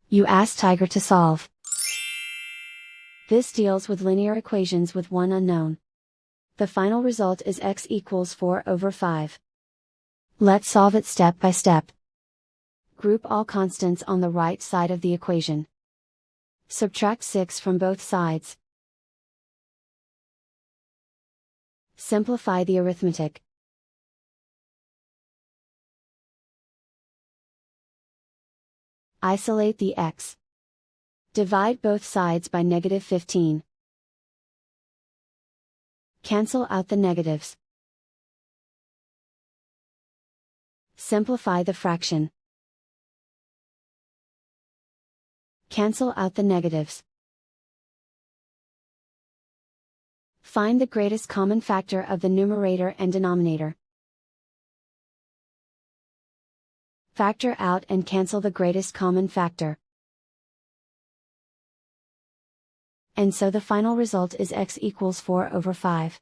You ask Tiger to solve. This deals with linear equations with one unknown. The final result is x equals 4/5. Let's solve it step by step. Group all constants on the right side of the equation. Subtract 6 from both sides. Simplify the arithmetic. Isolate the x. Divide both sides by -15. Cancel out the negatives. Simplify the fraction. Cancel out the negatives. Find the greatest common factor of the numerator and denominator. Factor out and cancel the greatest common factor. And so the final result is x equals 4/5.